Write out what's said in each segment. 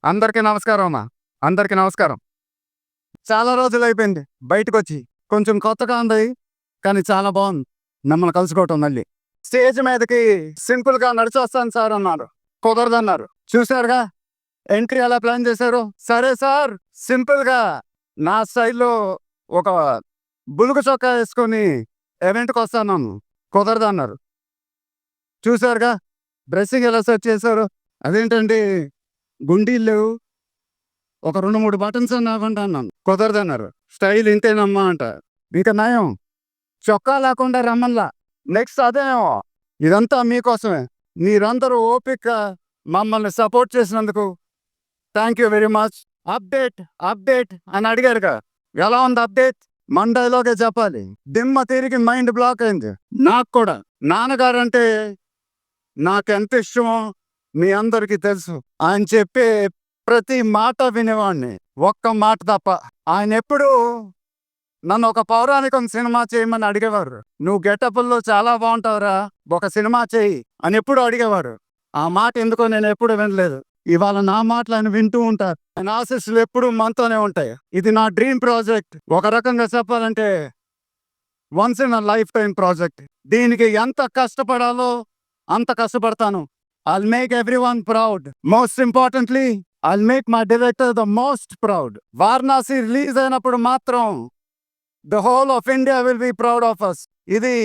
అందరికీ నమస్కారం అమ్మా. అందరికీ నమస్కారం. చాలా రోజులైపోయింది బయటకొచ్చి. కొంచెం కొత్తగా ఉంది. కానీ చాలా బావుంది మిమ్మల్ని కలుసుకోవటం మళ్ళీ. స్టేజ్ మీదకి సింపుల్‌గా నడిచొస్తాను సార్ అన్నారు. కుదరదన్నారు. చూసారుగా ఎంట్రీ ఎలా ప్లాన్ చేశారో. సరే సార్ సింపుల్‌గా నా స్టైల్‌లో ఒక బులుగు చొక్కా యేసుకొని ఈవెంట్‌కొస్తానన్నాను. కుదరదన్నారు. చూసారుగా డ్రెస్సింగ్ ఎలా సెట్ చేశారో. అదేంటండి గుండీలు లేవు. ఒక 2, 3 బటన్స్ అన్నా ఇవ్వండి అన్నాను. కుదరదన్నారు. స్టైల్ ఇంతేనమ్మా అంట. ఇంక నయం చొక్కా లేకుండా రమ్మన్లా. నెక్స్ట్ అదేమో ఇదంతా మీకోసమే. మీరందరూ ఓపికగా మమ్మల్ని సపోర్ట్ చేసినందుకు thank you very much. Update అని అడిగారుగా. ఎలా ఉంది అప్డేట్? మన డైలాగే చెప్పాలి. దిమ్మ తిరిగి మైండ్ బ్లాక్ అయింది. నాకు కూడా. నాన్నగారంటే నాకెంత ఇష్టమో మీ అందరికీ తెలుసు. ఆయన చెప్పే ప్రతి మాట వినేవాడిని. ఒక్క మాట తప్ప. ఆయనెప్పుడూ నన్ను ఒక పౌరాణికం సినిమా చేయమని అడిగేవారు. "నువ్వు గెటప్పుల్లో చాలా బావుంటావురా! ఒక సినిమా చెయ్యి" అని ఎప్పుడూ అడిగేవారు. ఆ మాట ఎందుకో నేనెప్పుడు వినలేదు. ఇవాళ నా మాటలు ఆయన వింటూ ఉంటారు. ఆయన ఆశీస్సులు ఎప్పుడూ మనతోనే ఉంటాయి. ఇది నా డ్రీమ్ ప్రాజెక్ట్. ఒక రకంగా చెప్పాలంటే once in a life time project. దీనికి ఎంత కష్టపడాలో అంత కష్టపడతాను. I'll make everyone proud. Most importantly, I'll make my director the most proud. Varanasi release అయినప్పుడు మాత్రం the whole of India will be proud of us. ఇది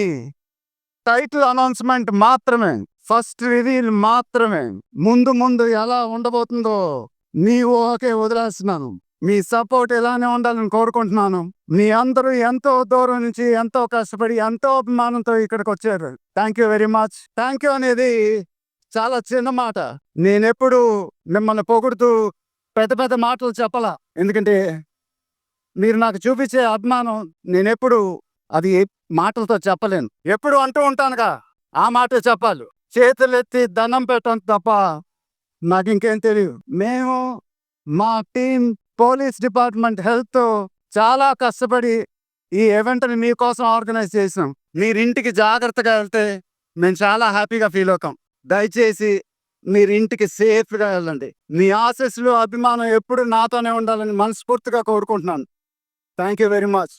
title announcement మాత్రమే. First reveal మాత్రమే. ముందు ఎలా ఉండబోతుందో మీ ఊహకే వదిలేస్తున్నాను. మీ సపోర్ట్ ఇలానే ఉండాలని కోరుకుంటున్నాను. మీ అందరూ ఎంతో దూరం నుంచి ఎంతో కష్టపడి ఎంతో అభిమానంతో ఇక్కడికొచ్చారు. Thank you very much. Thank you అనేది చాలా చిన్న మాట. నేనెప్పుడు మిమ్మల్ని పొగుడుతూ పెద్ద మాటలు చెప్పలా. ఎందుకంటే మీరు నాకు చూపించే అభిమానం నేనెప్పుడు అది మాటలతో చెప్పలేను. ఎప్పుడు అంటూ ఉంటానుగా ఆ మాటే చెప్పాలి. చేతులెత్తి దండం పెట్టడం తప్ప నాకింకేం తెలీదు. మేము మా టీమ్ పోలీస్ డిపార్ట్మెంట్ హెల్త్‌తో చాలా కష్టపడి ఈ ఈవెంట్‌ని మీకోసం ఆర్గనైజ్ చేసాం. మీరింటికి జాగ్రత్తగా వెళ్తే మేము చాలా హ్యాపీగా ఫీల్ అవుతాం. దయచేసి మీరింటికి సేఫ్‌గా వెళ్ళండి. మీ ఆశీస్సులు, అభిమానం ఎప్పుడు నాతోనే ఉండాలని మనస్ఫూర్తిగా కోరుకుంటున్నాను. Thank you very much.